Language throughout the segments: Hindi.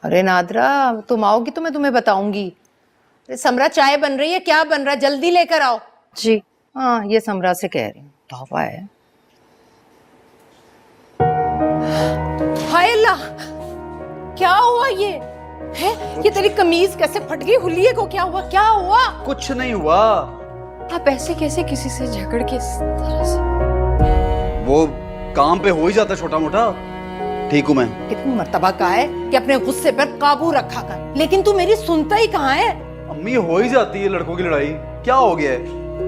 अरे नादरा, तुम आओगी तो मैं तुम्हें बताऊंगी। अरे समरा, चाय बन रही है, क्या बन रहा है, जल्दी लेकर आओ। जी। हाँ, ये समरा से कह रही हूँ, तौबा है। हाय अल्लाह, क्या हुआ ये? है ये तेरी कमीज कैसे फट गई? हुलिये को क्या हुआ? क्या हुआ? कुछ नहीं हुआ। आप ऐसे कैसे किसी से झगड़ के इस तरह से? वो काम पे हो ही जाता छोटा मोटा। ठीक हूँ मैं। कितनी मर्तबा कहा है कि अपने गुस्से पर काबू रखा कर, लेकिन तू मेरी सुनता ही कहाँ है? अम्मी हो ही जाती है लड़कों की लड़ाई, क्या हो गया है?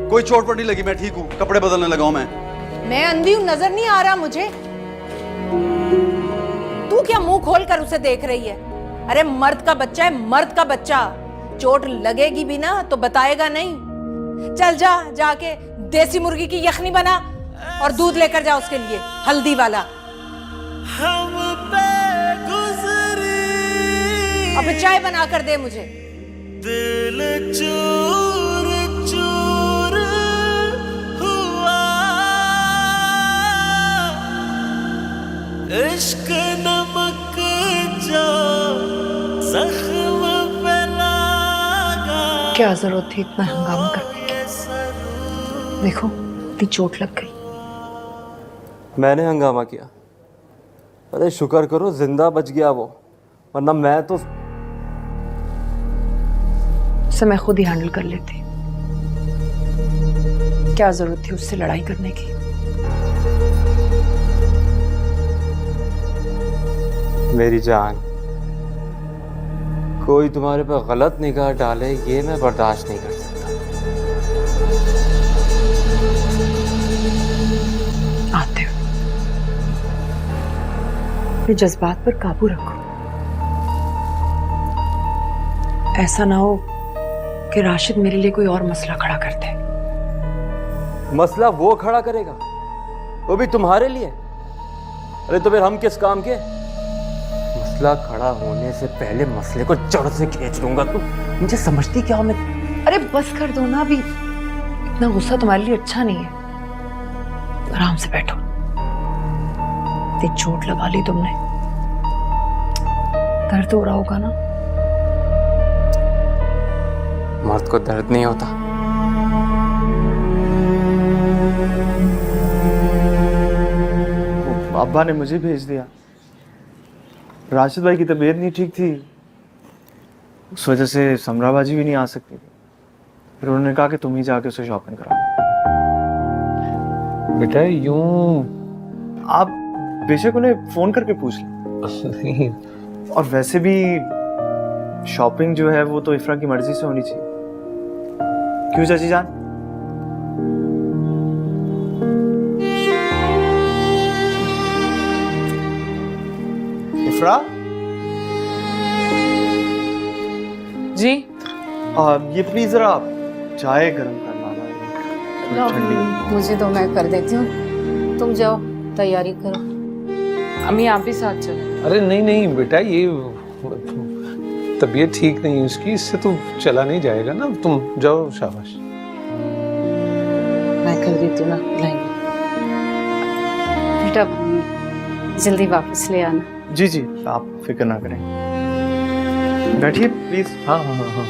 कोई चोट पट नहीं लगी, मैं ठीक हूँ, कपड़े बदलने लगा हूँ मैं अंधी हूँ, नजर नहीं आ रहा मुझे? तू क्या मुंह खोल कर उसे देख रही है? अरे मर्द का बच्चा है, मर्द का बच्चा। चोट लगेगी भी ना तो बताएगा नहीं। चल जा, जाके देसी मुर्गी की यखनी बना और दूध लेकर जा उसके लिए, हल्दी वाला। अब चाय बना कर दे मुझे। दिल चूर चूर हुआ, इश्क नमक जो जख्म पे लगा। क्या जरूरत थी इतना हंगामा करने की? देखो इतनी चोट लग गई। मैंने हंगामा किया? अरे शुक्र करो जिंदा बच गया वो, वरना मैं तो उसे मैं खुद ही हैंडल कर लेती। क्या जरूरत थी उससे लड़ाई करने की? मेरी जान, कोई तुम्हारे पर गलत निगाह डाले ये मैं बर्दाश्त नहीं कर सकता। आते हो, अपने जज्बात पर काबू रखो। ऐसा ना हो कि राशिद मेरे लिए कोई और मसला खड़ा कर दे। मसला वो खड़ा करेगा, वो भी तुम्हारे लिए? अरे तो फिर हम किस काम के? मसला खड़ा होने से पहले मसले को जड़ से खींच लूंगा। तुम मुझे समझती क्या हो? मैं अरे बस कर दो ना, अभी इतना गुस्सा तुम्हारे लिए अच्छा नहीं है। आराम से बैठो। इतनी चोट लगा ली तुमने, दर्द हो रहा होगा ना? मर्द को दर्द नहीं होता? अब्बा ने मुझे भेज दिया। राशिद भाई की तबीयत नहीं ठीक थी, उस वजह से समरा बाजी भी नहीं आ सकती थी। फिर उन्होंने कहा कि तुम ही जाके उसे शॉपिंग कराओ। बेटा यूं आप बेशक उन्हें फोन करके पूछ लें। और वैसे भी शॉपिंग जो है वो तो इफ्रा की मर्जी से होनी चाहिए, क्यों चाची जान? इफ्रा जी। ये प्लीज जरा आप चाय गर्म करना ना, ठंडी। मुझे तो मैं कर देती हूँ, तुम जाओ तैयारी करो। अम्मी आप भी साथ चलो। अरे नहीं नहीं बेटा, ये तबीयत ठीक नहीं है उसकी, इससे तो चला नहीं जाएगा ना। तुम जाओ, शाबाश। मैं कर देती हूँ ना, लाएंगे। बेटा जल्दी वापस ले आना। जी जी, आप फिक्र ना करें, बैठिए प्लीज। हाँ हाँ हाँ हाँ।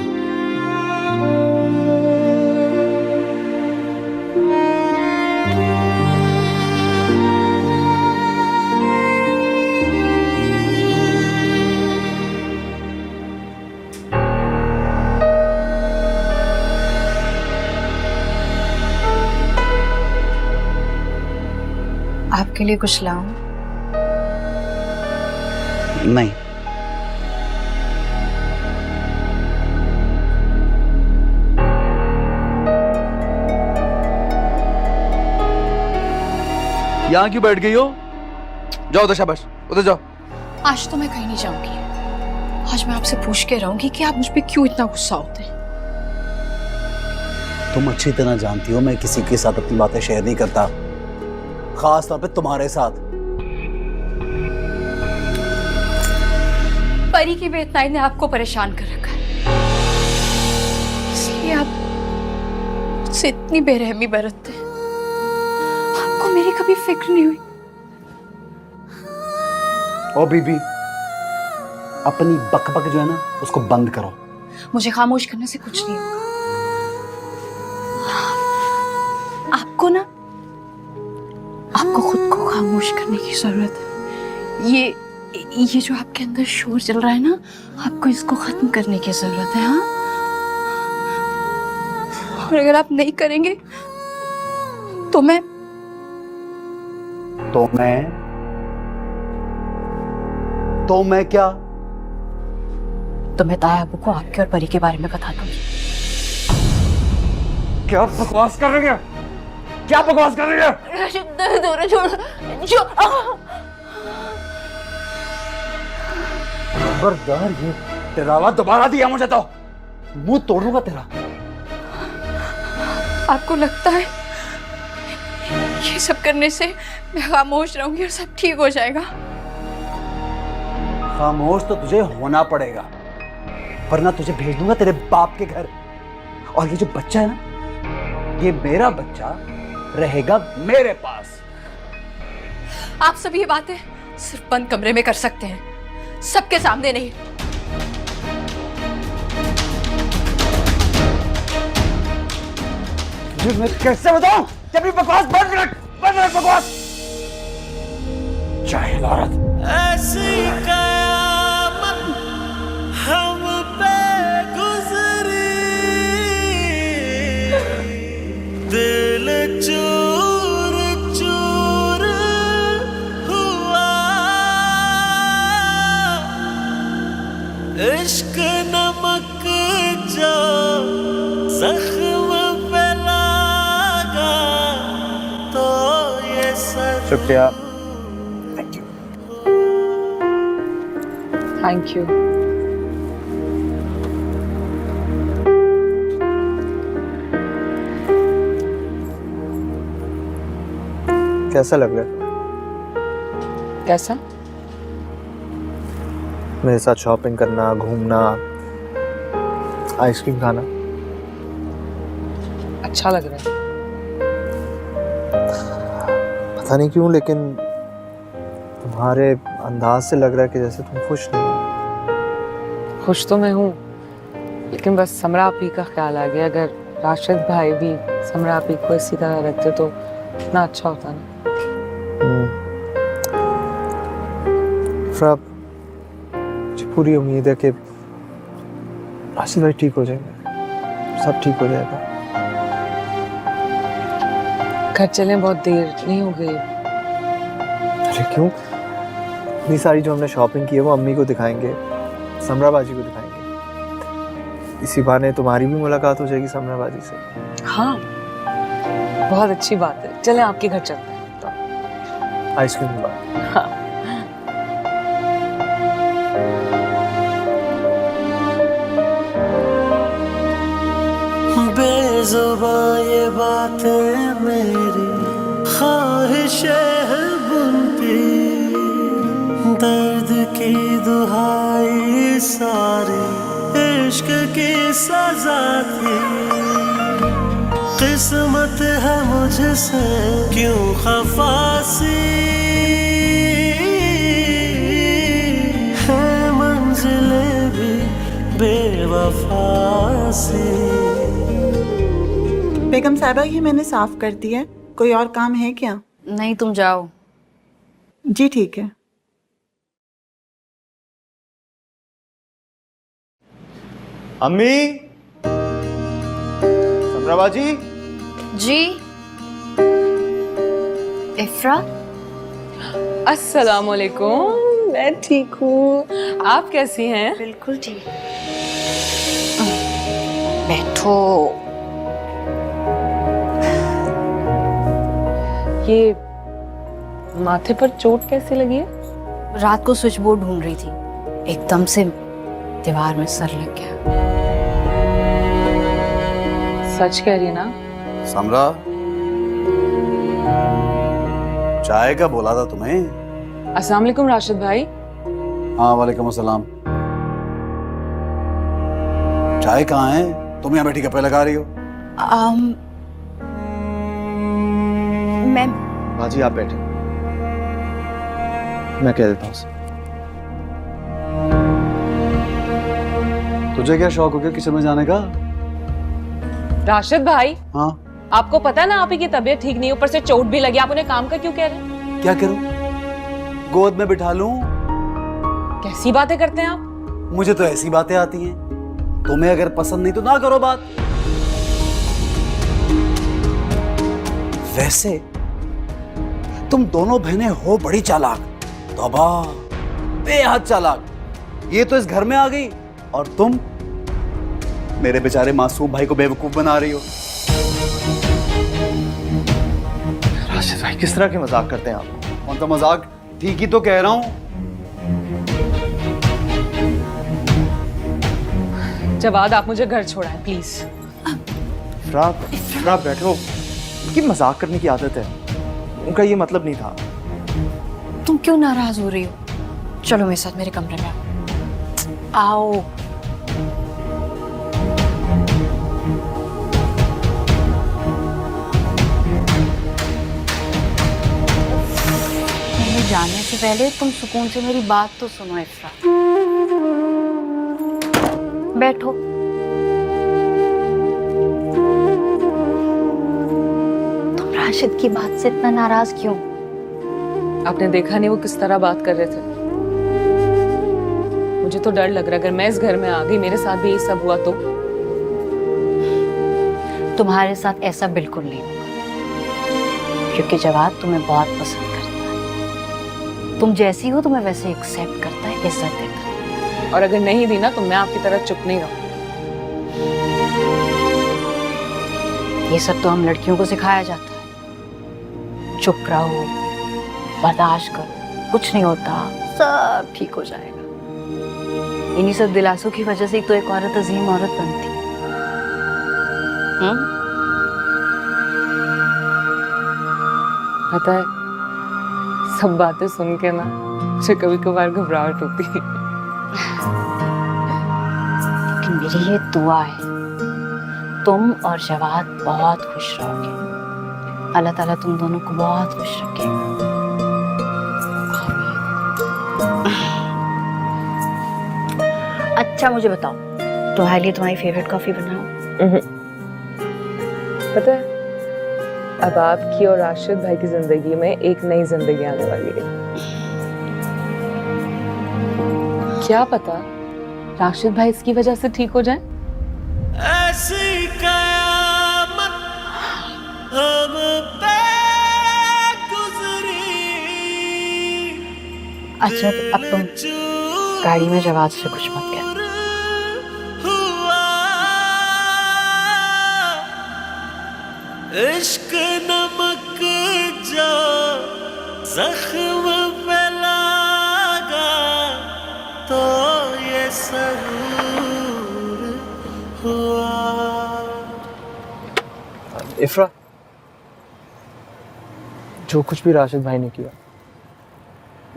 आपके लिए कुछ लाऊं? नहीं। यहाँ क्यों बैठ गई हो? जाओ उधर, शाबाश उधर जाओ। आज तो मैं कहीं नहीं जाऊंगी। आज मैं आपसे पूछ के रहूंगी कि आप मुझ पे क्यों इतना गुस्सा होते हैं। तुम अच्छी तरह जानती हो मैं किसी के साथ अपनी बातें शेयर नहीं करता, खास तौर पे तुम्हारे साथ। परी की बेवफाई ने आपको परेशान कर रखा है, इसलिए आप मुझसे इतनी बेरहमी बरतते हैं। आपको मेरी कभी फिक्र नहीं हुई? ओ बीबी, अपनी बकबक जो है ना उसको बंद करो। मुझे खामोश करने से कुछ नहीं होगा। आपको ना, आपको खुद को खामोश करने की जरूरत है। ये जो आपके अंदर शोर चल रहा है ना, आपको इसको खत्म करने की जरूरत है। हाँ, और अगर आप नहीं करेंगे तो मैं क्या? तो मैं ताया अबू को आपके और परी के बारे में बता दूंगी। क्या बकवास कर रही है? क्या बकवास कर रही है? राशिद, दर्द हो रहा है, छोड़। खबरदार ये डरावा दोबारा दिया मुझे तो मुंह तोड़ दूंगा तेरा। आपको लगता है ये सब करने से मैं खामोश रहूंगी और सब ठीक हो जाएगा? खामोश तो तुझे होना पड़ेगा, वरना तुझे भेज दूंगा तेरे बाप के घर। और ये जो बच्चा है ना, ये मेरा बच्चा रहेगा मेरे पास। आप सब ये बातें सिर्फ बंद कमरे में कर सकते हैं, सबके सामने नहीं। तुझे मैं कैसे बताऊं? जब भी बकवास बंद रख बकवास। जाहिल औरत। ऐसी कयामत हम पे गुजरी, दिल चूर चूर हुआ, इश्क नमक जो जख्म पे लगा तो ये सर। शुक्रिया। Thank you. कैसा लग रहा है? कैसा? मेरे साथ शॉपिंग करना, घूमना, आइसक्रीम खाना। अच्छा लग रहा है। पता नहीं क्यों, लेकिन तुम्हारे अंदाज से लग रहा है कि जैसे तुम खुश नहीं हो। खुश तो मैं हूँ, लेकिन बस समरा आपी का ख्याल आ गया। अगर राशिद भाई भी समरा आपी को इसी तरह रखते तो कितना अच्छा होता ना। मुझे पूरी उम्मीद है कि राशिद भाई ठीक हो जाएंगे, सब ठीक हो जाएगा। घर चले, बहुत देर नहीं हो गई? अरे क्यों? इतनी सारी जो हमने शॉपिंग की है वो अम्मी को दिखाएंगे, समरा बाजी को दिखाएंगे। इसी बहाने तुम्हारी भी मुलाकात हो जाएगी समरा बाजी से। हाँ, बहुत अच्छी बात है। चलें, आपके घर चलते हैं तो। आइसक्रीम के बाद। हाँ। बेज़ुबां ये बातें मेरी ख्वाहिशें हैं बुनती, दर्द की दुहाई सारी इश्क की सजा थी। किस्मत है मुझसे क्यों खफासी, है मंजिलें भी बेवफासी। बेगम साहबा, ये मैंने साफ कर दिया है। कोई और काम है क्या? नहीं, तुम जाओ। जी ठीक है। अम्मी, समरा बाजी। जी इफ्रा, अस्सलाम वालेकुम। मैं ठीक हूँ, आप कैसी हैं? बिल्कुल ठीक। बैठो। ये माथे पर चोट कैसे लगी है? रात को स्विच बोर्ड ढूंढ रही थी, एकदम से दीवार में सर लग गया। सच कह रही ना? समरा, चाय का बोला था तुम्हें। अस्सलाम वालेकुम राशिद भाई। हाँ वालेकुम अस्सलाम। चाय कहाँ है? तुम यहाँ बैठी गप्पे लगा रही हो। मैं बाजी आप बैठे, मैं कह देता हूँ उसे। तुझे क्या शौक हो गया किचन में जाने का? राशिद भाई, हाँ, आपको पता है ना आप ही की तबीयत ठीक नहीं, ऊपर से चोट भी लगी, आप उन्हें काम का क्यों कह रहे हैं? क्या करूं? गोद में बिठा लूं? कैसी बातें करते हैं आप? मुझे तो ऐसी बातें आती हैं। तुम्हें अगर पसंद नहीं तो ना करो बात। वैसे तुम दोनों बहनें हो बड़ी चालाक, तौबा, बेहद चालाक। ये तो इस घर में आ गई और तुम मेरे बेचारे मासूम भाई को बेवकूफ बना रही हो। राशिद भाई किस तरह के मजाक करते हैं आप? कौन सा मजाक? ठीक ही तो कह रहा हूं। जवाद, आप मुझे घर छोड़ाएं प्लीज। इफ्रा बैठो, इनकी मजाक करने की आदत है, उनका ये मतलब नहीं था। तुम क्यों नाराज हो रही हो? चलो मेरे साथ मेरे कमरे में आओ। मेरे जाने से पहले तुम सुकून से मेरी बात तो सुनो इफ्रा। बैठो। तुम राशिद की बात से इतना नाराज क्यों? आपने देखा नहीं वो किस तरह बात कर रहे थे? मुझे तो डर लग रहा है, अगर मैं इस घर में आ गई, मेरे साथ भी ये सब हुआ तो? तुम्हारे साथ ऐसा बिल्कुल नहीं होगा, क्योंकि जवाद तुम्हें बहुत पसंद करता है। तुम जैसी हो तुम्हें वैसे एक्सेप्ट करता है, इज्जत देता है। और अगर नहीं दी ना तो मैं आपकी तरह चुप नहीं रहूंगी। ये सब तो हम लड़कियों को सिखाया जाता है। चुप रहो, बर्दाश्त करो, कुछ नहीं होता, सब ठीक हो जाएगा। इन्हीं सब दिलासों की वजह से तो एक औरत अजीम औरत बनती। पता है, सब बातें सुन के ना मुझे कभी कभार घबराहट होती है। लेकिन मेरी ये दुआ है, तुम और जवाद बहुत खुश रहोगे। अल्लाह ताला तुम दोनों को बहुत खुश रखेगा। अच्छा मुझे बताओ, तुम्हारे लिए तुम्हारी फेवरेट कॉफी बनाओ? पता है, अब आपकी और राशिद भाई की जिंदगी में एक नई जिंदगी आने वाली है। क्या पता राशिद भाई इसकी वजह से ठीक हो जाए। ऐसी कयामत हम पे गुजरी। अच्छा अब तुम गाड़ी में जवाद से कुछ मत कहना। इश्क नमक जो जख्म पे लगा तो ये सरूर हुआ। इफ्रा, जो कुछ भी राशिद भाई ने किया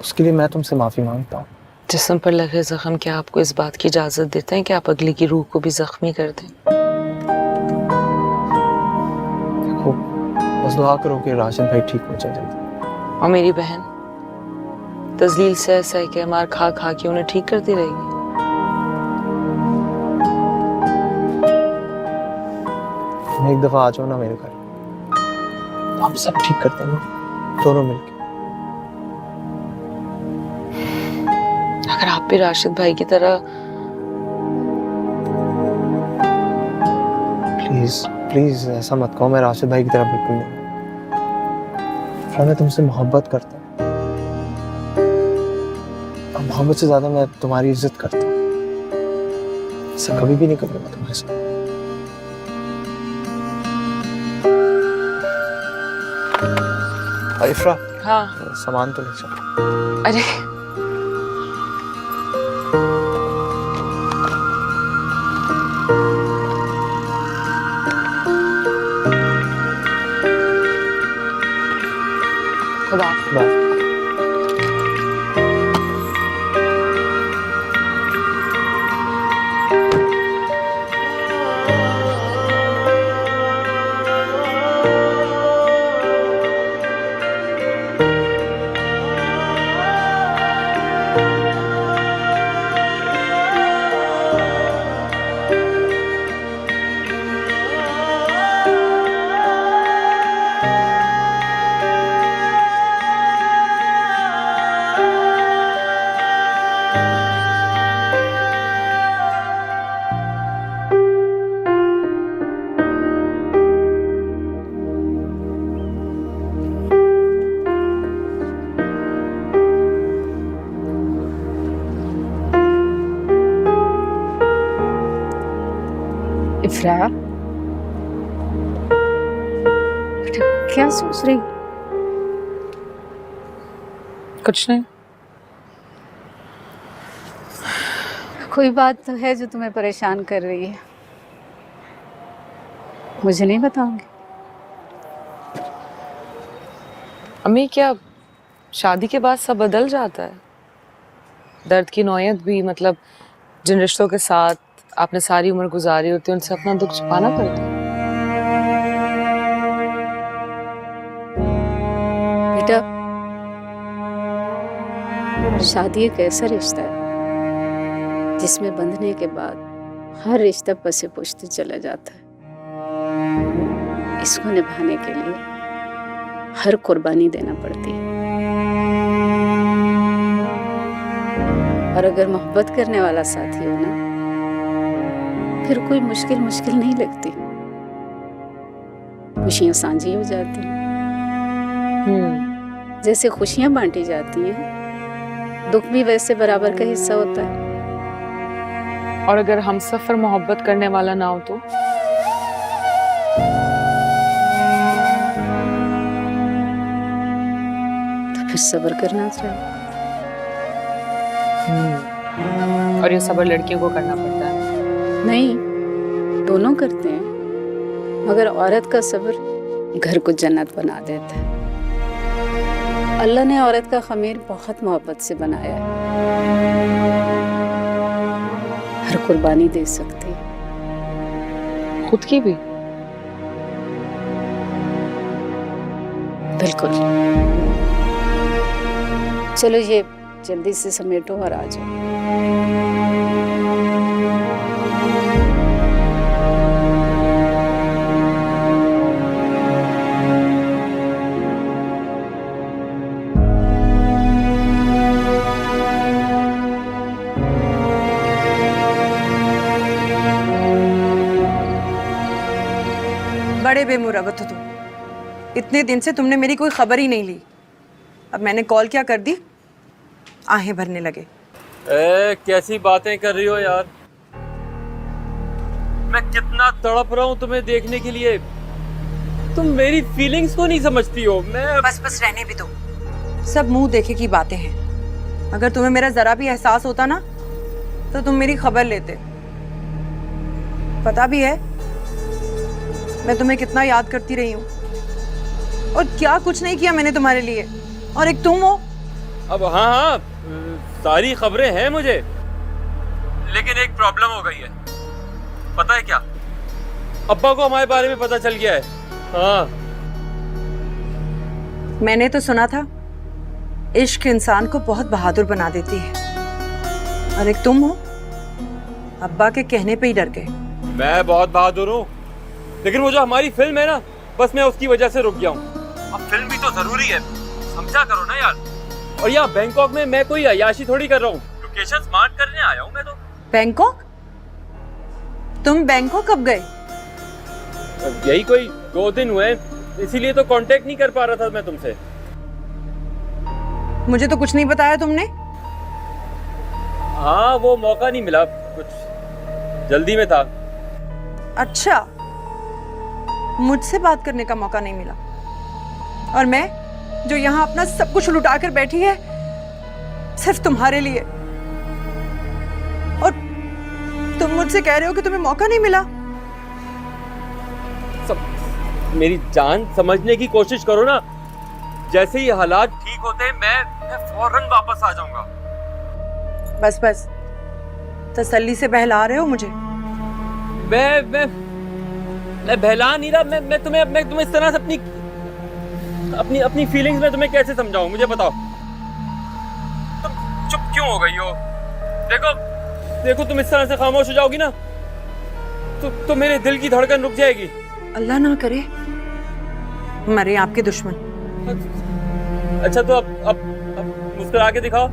उसके लिए मैं तुमसे माफी मांगता हूँ। जिस्म पर लगे जख्म क्या आपको इस बात की इजाजत देते हैं कि आप अगली की रूह को भी जख्मी कर दें? देखो, बस दुआ करो कि राशिद भाई ठीक हो जाए जल्दी। और मेरी बहन तजलील सह सह के, मार खा खा के उन्हें ठीक करती रहेगी। तुम एक दफा आ जाओ ना मेरे घर, तो हम सब ठीक करते हैं दोनों मिलकर। अगर आप भी राशिद भाई की तरह प्लीज प्लीज ऐसा मत कहो, मैं राशिद भाई की तरह बिल्कुल नहीं। मैं तुमसे मोहब्बत करता हूँ, और मोहब्बत से ज्यादा मैं तुम्हारी इज्जत करता हूँ। ऐसा कभी भी नहीं करूंगा तुम्हारे साथ। इफ्रा, हाँ। सामान तो ले चलो। अरे खुदा। बाय। इफ्रा, बेटा क्या सोच रही? कुछ नहीं। कोई बात तो है जो तुम्हें परेशान कर रही है, मुझे नहीं बताओगे? अम्मी, क्या शादी के बाद सब बदल जाता है? दर्द की नौयत भी, मतलब जिन रिश्तों के साथ आपने सारी उम्र गुजारी होती है उनसे अपना दुख छुपाना पड़ता है। बेटा, शादी एक ऐसा रिश्ता है जिसमें बंधने के बाद हर रिश्ता पसे पुछते चला जाता है। इसको निभाने के लिए हर कुर्बानी देना पड़ती है। और अगर मोहब्बत करने वाला साथी हो ना, फिर कोई मुश्किल नहीं लगती। खुशियां साझी हो जाती हैं। जैसे खुशियां बांटी जाती हैं, दुख भी वैसे बराबर का हिस्सा होता है। और अगर हम सफर मोहब्बत करने वाला ना हो तो? फिर सब्र करना चाहिए। और ये सब्र लड़कियों को करना पड़ता है? नहीं, दोनों करते हैं, मगर औरत का सब्र घर को जन्नत बना देता है। अल्लाह ने औरत का खमीर बहुत मोहब्बत से बनाया है। हर कुर्बानी दे सकती है, खुद की भी? बिल्कुल। चलो ये जल्दी से समेटो और आ जाओ। बड़े बेमुरवत हो तुम। इतने दिन से तुमने मेरी कोई खबर ही नहीं ली। अब मैंने कॉल क्या कर दी, आहें भरने लगे। कैसी बातें कर रही हो यार? मैं कितना तड़प रहा हूँ तुम्हें देखने के लिए। तुम मेरी फीलिंग्स को नहीं समझती हो। मैं बस रहने भी दो। सब मुंह देखे की बातें हैं। अगर तुम्हें मेरा जरा भी एहसास होता ना, तो तुम मेरी खबर लेते। पता भी है मैं तुम्हें कितना याद करती रही हूँ, और क्या कुछ नहीं किया मैंने तुम्हारे लिए। और एक तुम हो। अब हाँ, सारी खबरें हैं मुझे, लेकिन एक प्रॉब्लम हो गई है। पता है क्या? अब्बा को हमारे बारे में पता चल गया है। हाँ, मैंने तो सुना था इश्क इंसान को बहुत बहादुर बना देती है, और एक तुम हो, अब्बा के कहने पे ही डर गए। मैं बहुत बहादुर हूँ, लेकिन वो जो हमारी फिल्म है ना, बस मैं उसकी वजह से रुक गया हूँ। अब फिल्म भी तो जरूरी है, समझा करो ना यार। और यहाँ बैंकॉक में मैं कोई अय्याशी थोड़ी कर रहा हूँ, लोकेशन स्मार्ट करने आया हूँ मैं तो। बैंकॉक? तुम बैंकॉक कब गए? यही कोई 2 दिन हुए, इसीलिए तो कांटेक्ट नहीं कर पा रहा था मैं तुमसे। मुझे तो कुछ नहीं बताया तुमने। हाँ, वो मौका नहीं मिला, कुछ जल्दी में था। अच्छा, मुझसे बात करने का मौका नहीं मिला, और मैं जो यहाँ अपना सब कुछ लुटा कर बैठी है सिर्फ तुम्हारे लिए, और तुम मुझसे कह रहे हो कि तुम्हें मौका नहीं मिला। मेरी जान, समझने की कोशिश करो ना। जैसे ही हालात ठीक होते हैं मैं फौरन वापस आ जाऊंगा। बस तसल्ली से बहला रहे हो मुझे। मैं बहला नहीं रहा। मैं तुम्हें इस तरह से अपनी फीलिंग्स में तुम्हें कैसे समझाऊं, मुझे बताओ। तुम चुप क्यों हो गई हो? देखो तुम इस तरह से खामोश हो जाओगी ना, तो मेरे दिल की धड़कन रुक जाएगी। अल्लाह ना करे मरे आपके दुश्मन। अच्छा, तो अब मुस्कुरा के दिखाओ।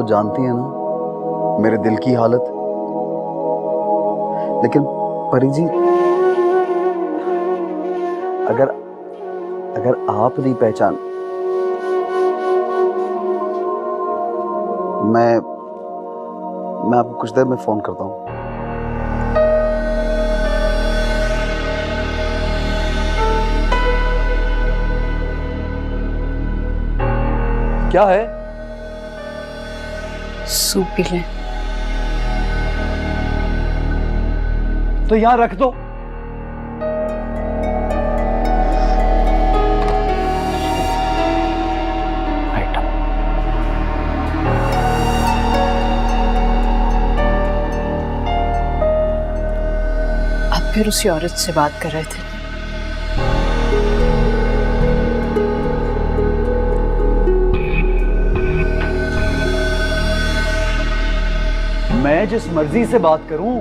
जानती हैं ना मेरे दिल की हालत। लेकिन परी जी, अगर आप नहीं पहचान, मैं आपको कुछ देर में फोन करता हूँ। क्या है? सूप पी लें। तो यहां रख दो। आप फिर उसी औरत से बात कर रहे थे। मैं जिस मर्जी से बात करूं,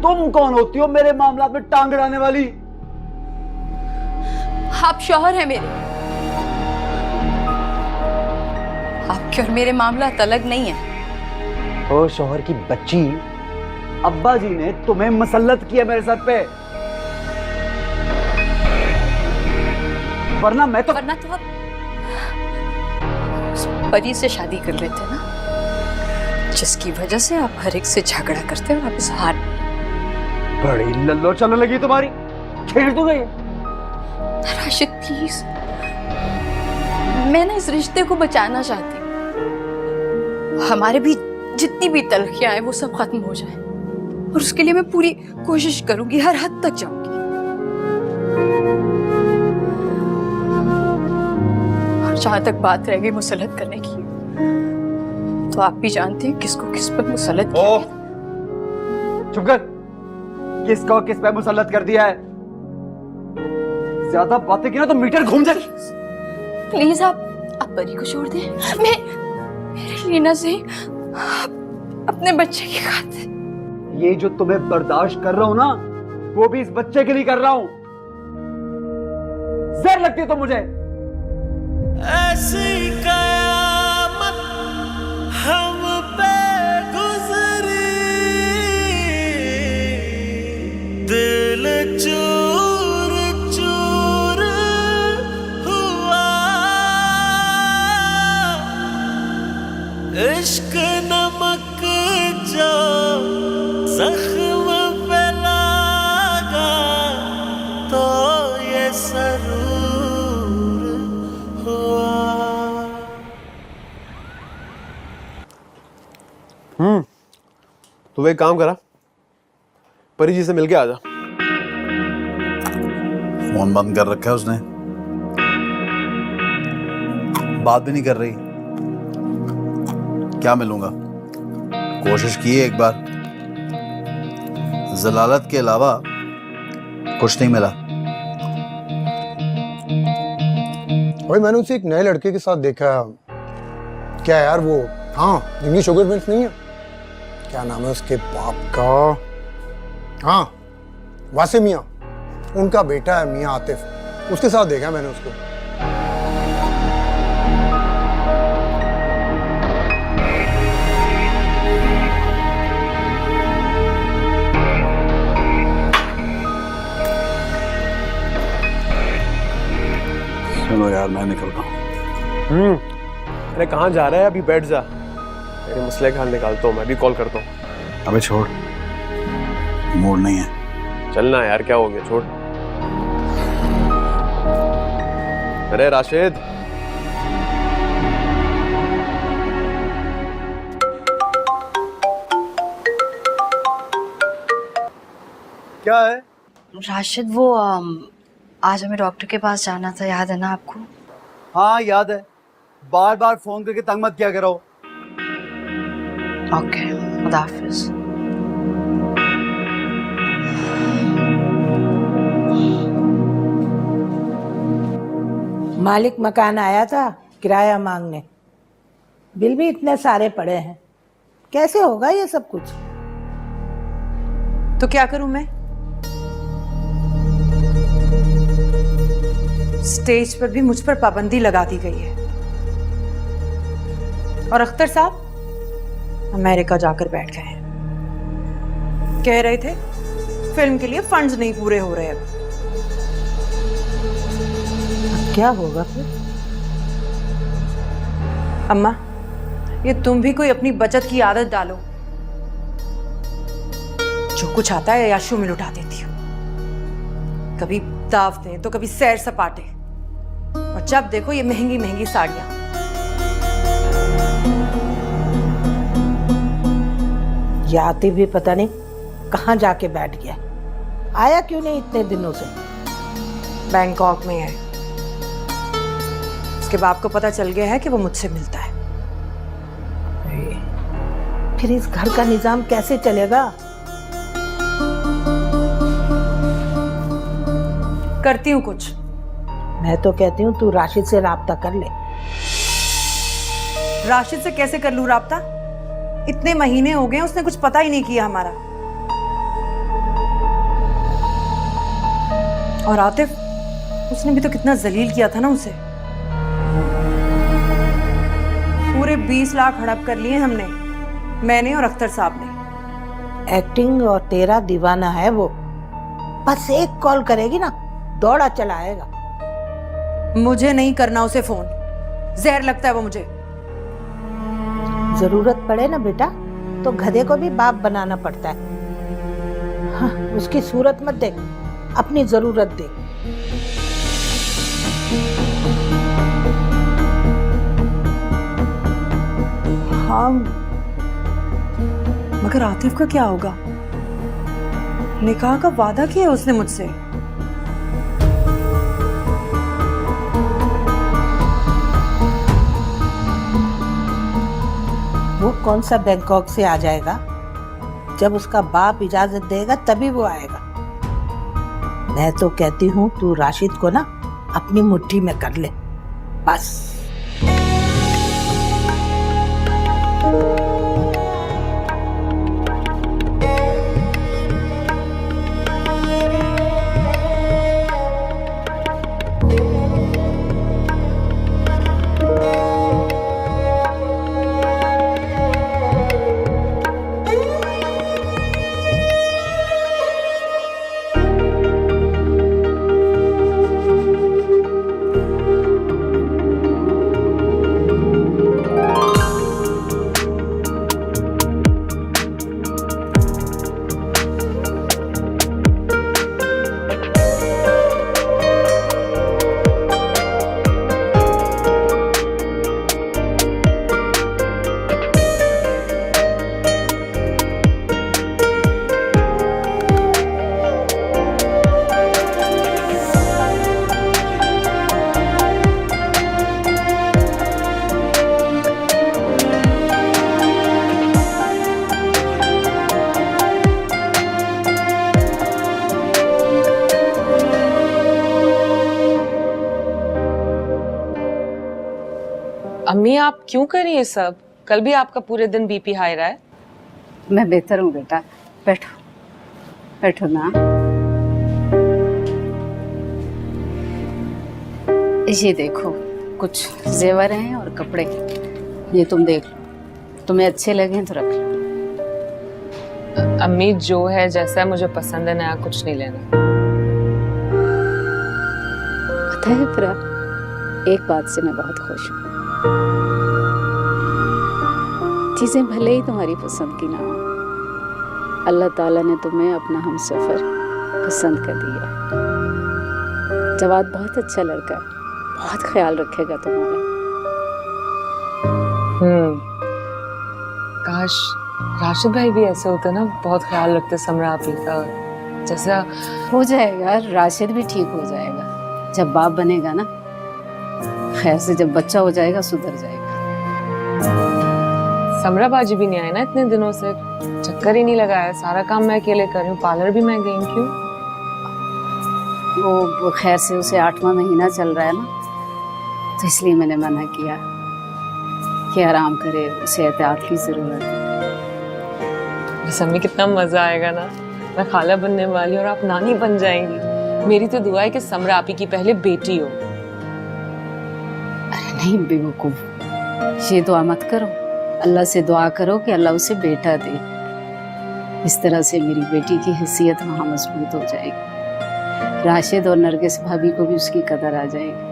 तुम कौन होती हो मेरे मामला में टांग अड़ाने वाली? आप शौहर हैं मेरे। आपके और मेरे मामला अलग नहीं है। ओ शौहर की बच्ची, अब्बा जी ने तुम्हें मसल्लत किया मेरे सर पे, वरना तो आप उस परी से शादी कर लेते ना, जिसकी वजह से आप हर एक से झगड़ा करते हो, वापस हार। बड़ी लल्लो चलने लगी तुम्हारी, छेड़ तो गई। राशिद प्लीज, मैं ना इस रिश्ते को बचाना चाहती हूँ। हमारे भी जितनी भी तलखियां हैं वो सब खत्म हो जाए, और उसके लिए मैं पूरी कोशिश करूंगी, हर हद तक जाऊंगी। और जहां तक बात रह गई मुसल्लत करने की, तो आप भी जानते हैं किसको किस पर मुसल्लत किया है। चुप कर। किसको किस पे मुसल्लत कर दिया है? ज्यादा बातें की ना तो मीटर घूम जाए। प्लीज आप परी को छोड़ दें। मेरे लिए ना सही, अपने बच्चे की खातिर। ये जो तुम्हें बर्दाश्त कर रहा हूं ना, वो भी इस बच्चे के लिए कर रहा हूं। जहर लगती है तो मुझे। ऐसी कयामत हम पे गुजरी, दिल चूर चूर हुआ, इश्क नमक जो जख्म पे लगा, तो ये सरूर हुआ। तू एक काम करा, परी जी से मिलके आ जा। फोन बंद कर रखा है उसने, बात भी नहीं कर रही। क्या मिलूंगा? कोशिश की है एक बार, जलालत के अलावा कुछ नहीं मिला। भाई मैंने उसे एक नए लड़के के साथ देखा। क्या यार वो, हाँ जिनकी शुगर मिल्स नहीं है, क्या नाम है उसके बाप का? हाँ वासिम मियाँ, उनका बेटा है मियाँ आतिफ, उसके साथ देखा मैंने उसको। चलो यार मैं निकलता हूँ। अरे कहाँ जा रहा है? अभी बैठ जा, तेरे मसले का हल निकालता हूँ, मैं भी कॉल करता हूँ। अबे छोड़, मूड नहीं है। चलना यार, क्या हो गया? छोड़। अरे राशिद, क्या है? राशिद वो आज हमें डॉक्टर के पास जाना था, याद है ना आपको? हाँ याद है, बार बार फोन करके तंग मत किया करो। ओके, खुदा हाफिज। मालिक मकान आया था किराया मांगने, बिल भी इतने सारे पड़े हैं, कैसे होगा ये सब कुछ? तो क्या करूं मैं? स्टेज पर भी मुझ पर पाबंदी लगा दी गई है, और अख्तर साहब अमेरिका जाकर बैठ गए हैं। कह रहे थे फिल्म के लिए फंड्स नहीं पूरे हो रहे अब। क्या होगा फिर? अम्मा, ये तुम भी कोई अपनी बचत की आदत डालो। जो कुछ आता है याशु में लुटा देती हूँ, कभी दावतें तो कभी सैर सपाटे, और जब देखो ये महंगी महंगी साड़ियां। ये आते भी पता नहीं कहाँ जाके बैठ गया, आया क्यों नहीं इतने दिनों से? बैंकॉक में है। उसके बाप को पता चल गया है कि वो मुझसे मिलता है। फिर इस घर का निजाम कैसे चलेगा? करती हूँ कुछ। मैं तो कहती हूँ तू राशिद से राब्ता कर ले। राशिद से कैसे कर लूँ राब्ता? इतने महीने हो गए उसने कुछ पता ही नहीं किया हमारा। और आतिफ, उसने भी तो कितना जलील किया था ना उसे। पूरे 20 लाख हड़प कर लिए हमने, मैंने और अख्तर साहब ने। एक्टिंग और तेरा दीवाना है वो, बस एक कॉल करेगी ना दौड़ा चला आएगा। मुझे नहीं करना उसे फोन, जहर लगता है वो मुझे। जरूरत पड़े ना बेटा तो गधे को भी बाप बनाना पड़ता है। हाँ, उसकी सूरत मत देख, अपनी जरूरत देख। हाँ, मगर आतिफ का क्या होगा? निकाह का वादा किया उसने मुझसे। वो कौन सा बैंकॉक से आ जाएगा? जब उसका बाप इजाजत देगा तभी वो आएगा। मैं तो कहती हूँ तू राशिद को ना अपनी मुट्ठी में कर ले बस। अम्मी आप क्यों कर रही है सब? कल भी आपका पूरे दिन बीपी हाई रहा है। मैं बेहतर हूँ बेटा, बैठो बैठो ना। ये देखो कुछ जेवर हैं और कपड़े, ये तुम देख लो, तुम्हें अच्छे लगे तो रख लो। अम्मी जो है जैसा है मुझे पसंद है, नया कुछ नहीं लेना। पता है प्रा, एक बात से मैं बहुत खुश हूँ। चीजें भले ही तुम्हारी पसंद की ना हो, अल्लाह ताला ने तुम्हें अपना हमसफर पसंद कर दिया। जवाद बहुत अच्छा लड़का है, बहुत ख्याल रखेगा तुम्हारा। काश राशिद भाई भी ऐसे होते ना, बहुत ख्याल रखते समरा आपी का। जैसा हो जाएगा, राशिद भी ठीक हो जाएगा जब बाप बनेगा ना। खैर से जब बच्चा हो जाएगा सुधर जाएगा। समरा बाजी भी नहीं आए ना इतने दिनों से, चक्कर ही नहीं लगाया। सारा काम मैं अकेले कर रही हूँ, पार्लर भी मैं गई। क्यों? वो खैर से उसे 8वां महीना चल रहा है ना, तो इसलिए मैंने मना किया कि आराम करे, उसे एहतियात की जरूरत है। बस अम्मी कितना मजा आएगा ना, मैं खाला बनने वाली और आप नानी बन जाएंगी। मेरी तो दुआ है कि समरा आपी की पहले बेटी हो। अरे नहीं बेवकूफ, ये दुआ मत करो। अल्लाह से दुआ करो कि अल्लाह उसे बेटा दे। इस तरह से मेरी बेटी की हैसियत वहाँ मजबूत हो जाएगी। राशिद और नरगिस भाभी को भी उसकी कदर आ जाएगी।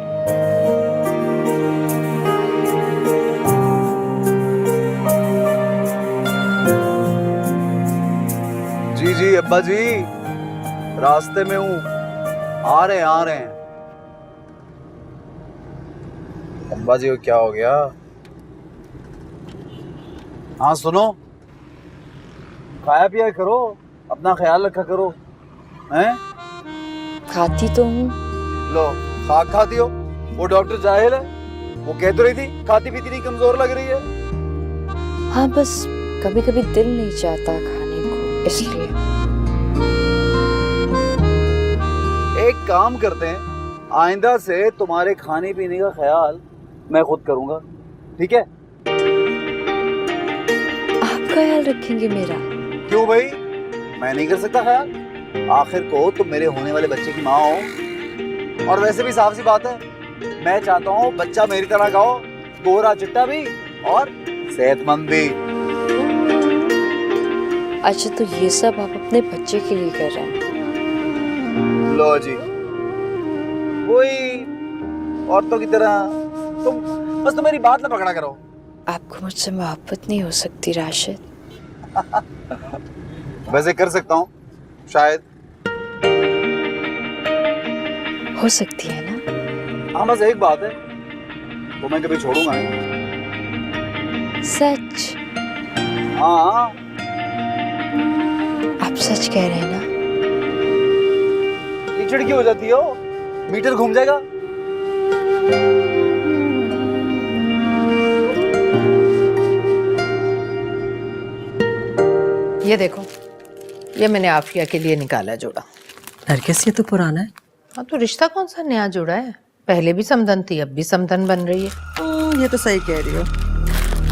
जी जी अब्बा जी, रास्ते में हूँ, आ रहे हैं। अब्बा जी को क्या हो गया? हाँ सुनो, खाया पिया करो, अपना ख्याल रखा करो। हैं? खाती तो हूँ। लो खाक खाती हो। वो डॉक्टर जाहिल है, वो कह तो रही थी खाती पीती नहीं, कमजोर लग रही है। हाँ बस कभी कभी दिल नहीं चाहता खाने को, इसलिए। एक काम करते हैं, आइंदा से तुम्हारे खाने पीने का ख्याल मैं खुद करूंगा, ठीक है? आप ख्याल रखेंगे मेरा? क्यों भाई, मैं नहीं कर सकता ख्याल? आखिर को तुम मेरे होने वाले बच्चे की माँ हो। और वैसे भी साफ सी बात है, मैं चाहता हूँ बच्चा मेरी तरह का हो, गोरा चिट्टा भी और सेहतमंद भी। अच्छा तो ये सब आप अपने बच्चे के लिए कर रहे हैं? लो जी, वही औरतों की तरह तुम बस तो मेरी बात ना पकड़ा करो। आपको मुझसे मोहब्बत नहीं हो सकती राशिद? वैसे कर सकता हूँ शायद। हो सकती है ना? हाँ बस एक बात है, तो मैं कभी छोड़ूंगा नहीं। सच? हाँ। आप सच कह रहे हैं ना? चिड़की हो जाती हो, मीटर घूम जाएगा। ये देखो, ये मैंने आफिया के लिए निकाला जोड़ा। नरगिस ये तो पुराना है। हाँ तो रिश्ता कौन सा नया जोड़ा है? पहले भी समधन थी, अब भी समधन बन रही है। ये तो सही कह रही हो।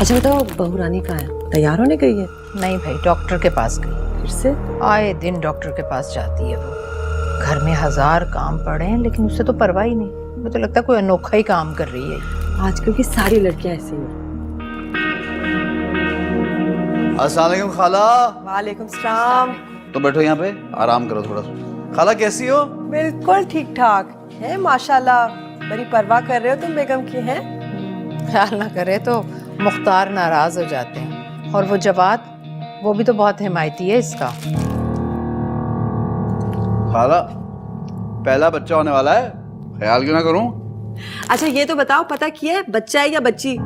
अच्छा बताओ, बहू रानी कहाँ है? तैयार होने गई है? नहीं भाई, डॉक्टर के पास गई। फिर से? आए दिन डॉक्टर के पास जाती है वो। घर में 1000 काम पड़े हैं, लेकिन उसे तो परवाह ही नहीं। मुझे लगता है कोई अनोखा ही काम कर रही है। आजकल की सारी लड़कियां ऐसी हैं। अस्सलाम वालेकुम खाला। वालेकुम सलाम। तो बैठो यहाँ पे, आराम करो थोड़ा। खाला कैसी हो? बिल्कुल ठीक ठाक है माशाल्लाह। बड़ी परवाह कर रहे हो तुम बेगम की, हैं? ख्याल ना करे तो मुख्तार नाराज हो जाते हैं। और वो जवाद, वो भी तो बहुत हिमायती है इसका। खाला पहला बच्चा होने वाला है, ख्याल क्यों ना करूं? अच्छा ये तो बताओ, पता किया है बच्चा है या बच्ची?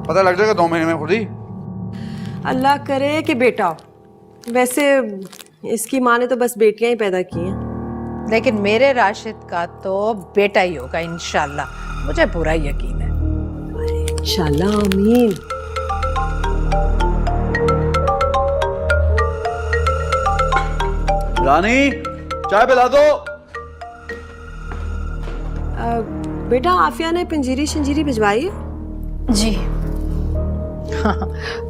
पता लग जाएगा 2 महीने में खुद ही। अल्लाह करे कि बेटा हो। वैसे इसकी माँ ने तो बस बेटियां ही पैदा की हैं। लेकिन मेरे राशिद का तो बेटा ही होगा इंशाल्लाह, मुझे पूरा यकीन है। इंशाल्लाह, आमीन। रानी चाय पिला दो। बेटा आफिया ने पंजीरी शंजीरी भिजवाई है? जी। हाँ,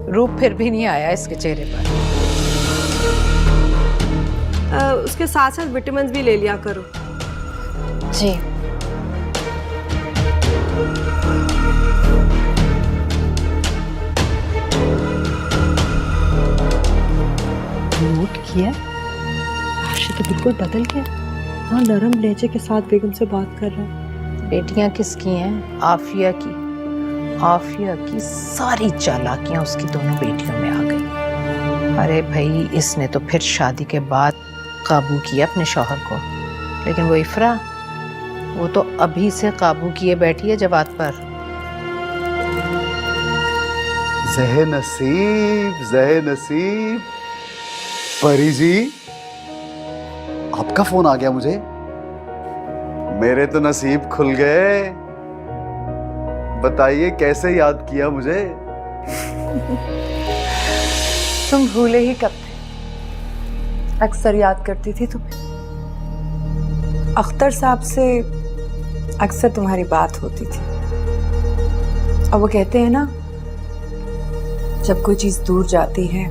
रूप फिर भी नहीं आया इसके चेहरे पर। उसके साथ साथ विटामिन भी ले लिया करो। जी। नोट किया? राशिद तो बिल्कुल बदल गया। हाँ, नरम लहजे के साथ बेगम से बात कर रहा है। बेटियां किसकी हैं? आफिया की। आफिया की सारी चालाकियां उसकी दोनों बेटियों में आ गई। अरे भाई, इसने तो फिर शादी के बाद काबू किया अपने शौहर को, लेकिन वो इफ्रा, वो तो अभी से काबू किए बैठी है जवाद पर। ज़हे नसीब। परी जी, आपका फोन आ गया मुझे। मेरे तो नसीब खुल गए। बताइए कैसे याद किया मुझे? तुम भूले ही कब थे? अक्सर याद करती थी तुम्हें। अख्तर साहब से अक्सर तुम्हारी बात होती थी। और वो कहते हैं ना, जब कोई चीज दूर जाती है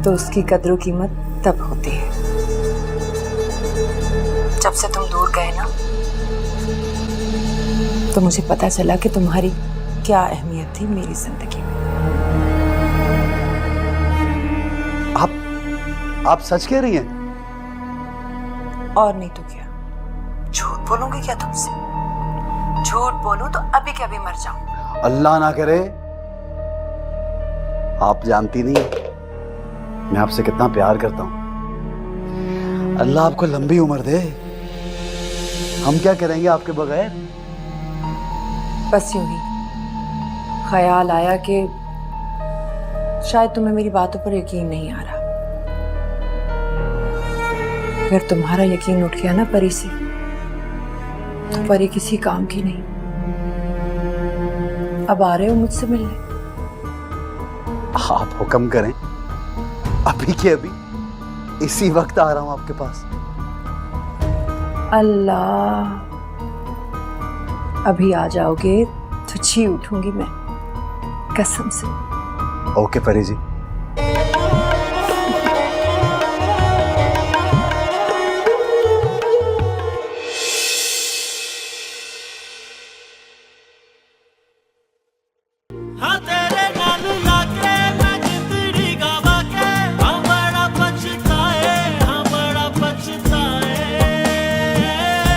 तो उसकी कद्र कीमत तब होती है। जब से तुम दूर गए ना, तो मुझे पता चला कि तुम्हारी क्या अहमियत थी मेरी जिंदगी में। आप सच कह रही हैं? और नहीं तो क्या, झूठ बोलूंगी क्या तुमसे? झूठ बोलूं तो अभी के अभी मर जाऊं। अल्लाह ना करे। आप जानती नहीं मैं आपसे कितना प्यार करता हूं। अल्लाह आपको लंबी उम्र दे। हम क्या करेंगे आपके बगैर? बस यूं ही ख्याल आया कि शायद तुम्हें मेरी बातों पर यकीन नहीं आ रहा। अगर तुम्हारा यकीन उठ गया ना परी से, तो परी किसी काम की नहीं। अब आ रहे हो मुझसे मिलने? आप हुक्म करें, अभी के अभी इसी वक्त आ रहा हूं आपके पास। अल्लाह, अभी आ जाओगे तो जी उठूंगी मैं, कसम से। ओके परी जी। हाँ